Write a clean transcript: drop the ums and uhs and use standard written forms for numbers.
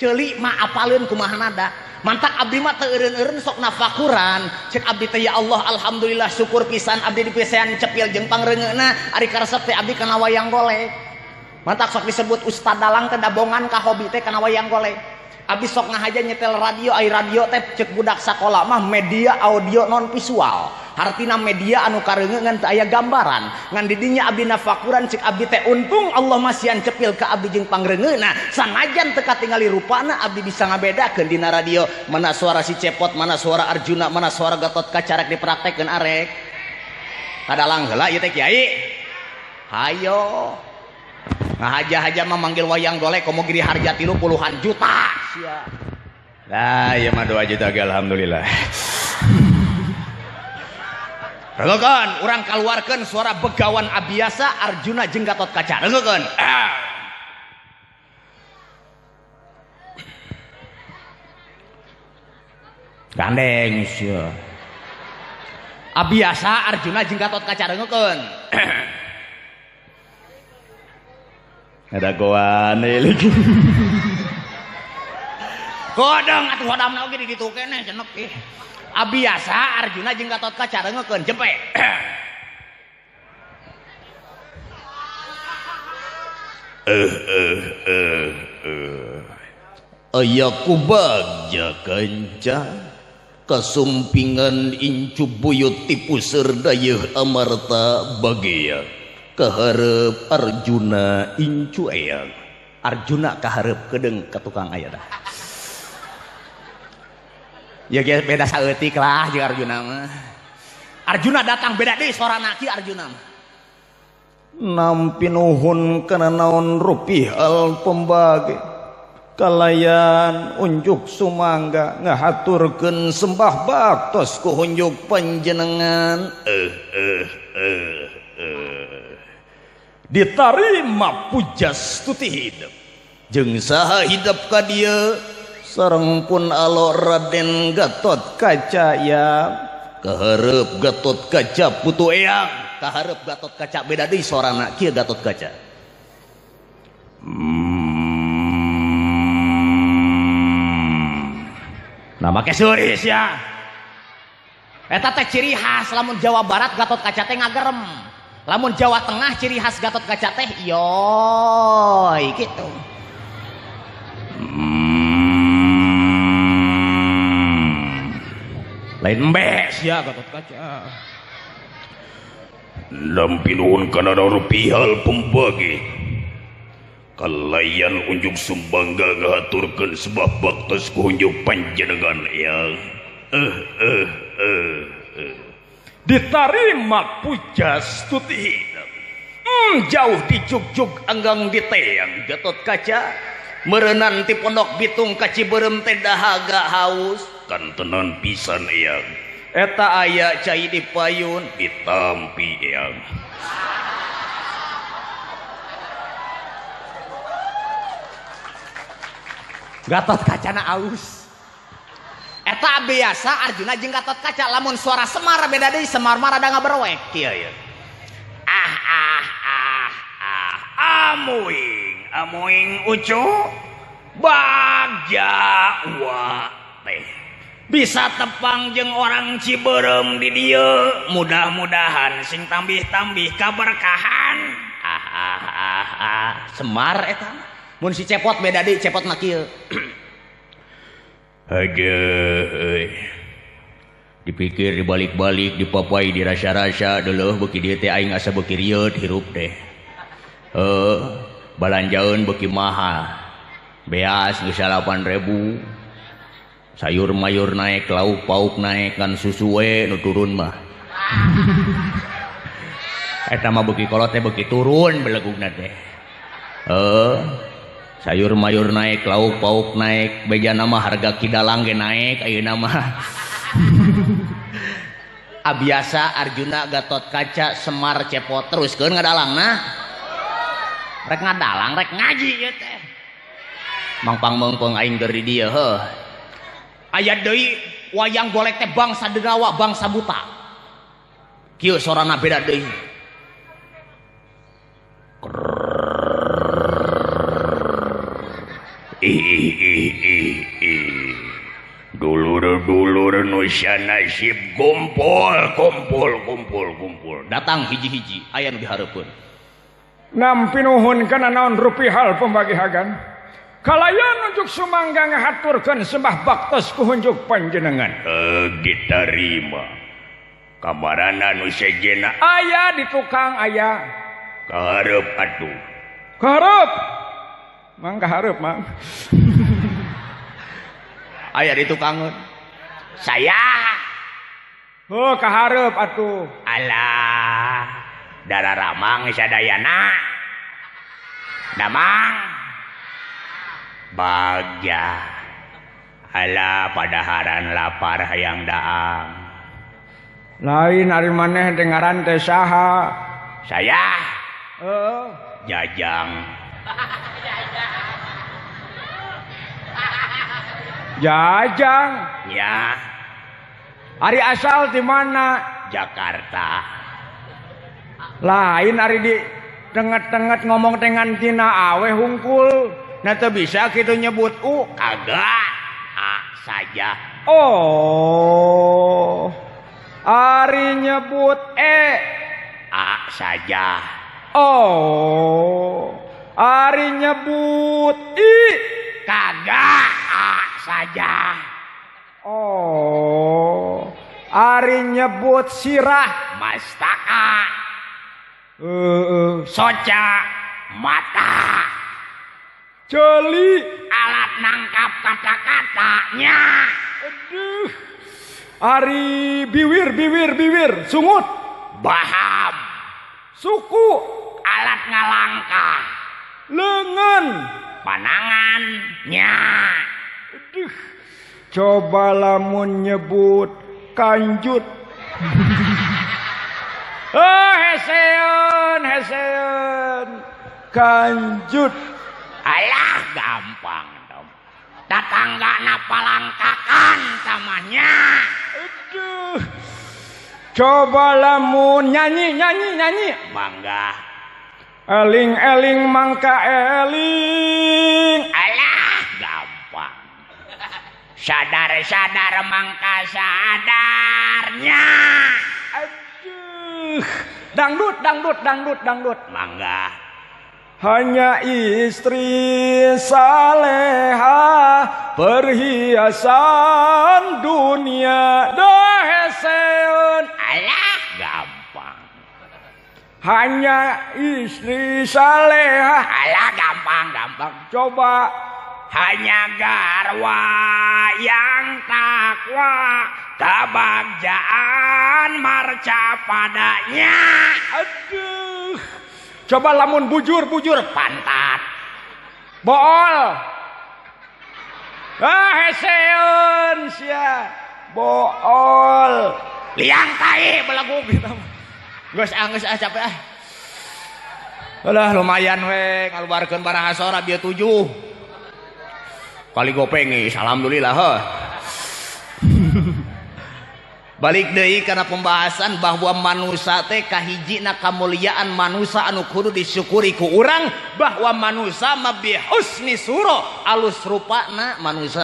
ceuli mah apaleun kumaha nada mantak abdi mah teu eureun-eureun sok nafakuran cek abdi teh ya Allah alhamdulillah syukur pisan abdi dipisehan cepil jeung pangreungeuna ari karesep teh abdi kana wayang golek mantak sok disebut ustad dalang teh dabongan ka hobi teh kana wayang golek abdi sok ngahaja nyetel radio ai radio teh cek budak sakola mah media audio non visual artina media anu kareungeun ngan teu aya gambaran ngan didinya abdi nafakuran cek abdi teh untung Allah masihan cepil ka abdi jeung pangreungeuna sanajan teu katingali rupana abdi bisa ngabedakeun dina radio mana suara si Cepot mana suara Arjuna mana suara Gatot Kaca rek dipraktekkeun arek kadalang heula ieu teh kiai hayo ngahaja-haja mah manggil wayang golek komo giri harga 30 juta sia lah ieu mah 2 juta ge alhamdulillah. Rengekeun urang kaluarkeun suara begawan Abiasa Arjuna jeung Gatot Kaca rengekeun gandeng sia Abiasa Arjuna jeung Gatot Kaca rengekeun ada goan lagi kodong atuh hodamna oge di ditu keneh cenep ieu Abiasa Arjuna jeung Gatot Kaca rengekeun jempe aya kubagja kanca kasumpingan incu buyut tipu serdayeuh amarta bagea kaharep Arjuna incu eyang Arjuna kaharep kedeung ka tukang aya dah ya ge beda saeutik lah jeung Arjuna mah Arjuna datang beda deui sorana kieu Arjuna mah nampi nuhun kana naon rupihal pembage kalayan unjuk sumangga ngahaturkeun sembah baktos ku hunjuk panjenengan ditarima pujas tuti hidup jeung saha hidup ka dieu sareng pun alo Raden Gatot Kaca ya kaharep Gatot Kaca putu eyang kaharep Gatot Kaca beda deui sorana kieu Gatot Kaca nah make seuris ya eta teh ciri khas lamun Jawa Barat Gatot Kaca teh ngagerem lamun Jawa Tengah ciri khas Gatot Kaca teh yoy gitu lain embes ya Gatot Kaca nampi nuhun kana rupihal pembagi kalayan unjuk sumbangga ngahaturkeun sebab baktos ku unjuk panjenengan yang ditarima pujas tuti hidup jauh di jugjug anggang di teang Gatot Kaca meureunan ti pondok Bitung ka Ciberem teh dahaga haus kantenan pisan eyang eta aya cai di payun ditampi eyang Gatot Kaca na aus eta biasa Arjuna jeung Gatot Kaca lamun suara Semar beda deui Semar mah rada ngaberwek kieu ya amuing ucu bagja wa teh bisa tepang jeung orang Ciberem di dieu mudah-mudahan sing tambih-tambih kaberkahan Semar eta mun si Cepot beda deui Cepot mah kieu aduh dipikir dibalik-balik dipapai dirasa-rasa deuleuf beuki dieu teh aing asa beuki rieut hirup teh balanjaeun beuki mahal beas geus 8.000 sayur mayur naik lauk pauk naik kan susu we nu turun mah eta mah beuki kolot teh beuki turun belegugna teh sayur mayur naik lauk pauk naik bejana mah harga kidalang ge naik ayeuna mah Abiasa Arjuna Gatot Kaca Semar Cepot teruskeun ngadalangna rek ngadalang rek ngaji ieu teh mangpang meungpeung aing keur di dieu heuh aya deui wayang golek teh bangsa degawa bangsa buta kieu sorana beda deui Dulur-dulur nusa nasib kumpul datang hiji-hiji aya nu dihareupeun nampi nuhunkeun naon rupihal pembagihagan kalayan unjuk sumangga ngahaturkeun sembah baktos ku hunjuk panjenengan ditarima kamarana nu sejena aya di tukang aya kahareup atuh kahareup mang kahareup mang aya di tukangeun saya oh kahareup atuh alah dara ramang sadayana damang bagja alah padaharan lapar hayang daang lain ari maneh dengaran teh saha saya jajang jajang ya ari asal di mana Jakarta lain ari di tenget-tenget ngomong dengan tina awe hungkul na teu bisa kitu nyebut kagak saja oh ari nyebut saja oh ari nyebut kagak saja oh ari nyebut sirah mastaka soca mata jeli alat nangkap kata-katanya aduh ari bibir sungut baham suku alat ngalangkah lengan panangannya aduh coba lamun nyebut kanjut heseun kanjut alah gampang dong tatanggana palangkakan tamanya aduh coba lamun nyanyi bangga eling mangka eling alah gampang sadar mangka sadarnya aduh dangdut mangga hanya istri saleha perhiasan dunia heseun alah gampang hanya istri saleha alah gampang coba hanya garwa yang takwa kebagjaan marca padanya aduh coba lamun bujur pantat bool heseun sia bool liang tai belagu geus capek alah lumayan we ngaluarkeun barahasora bieu 7 kali gopeng alhamdulillah balik deui kana pembahasan bahwa manusia teh kahijina kamuliaan manusia anu kudu disyukuri ku urang bahwa manusia mah bi husni sura alus rupana manusia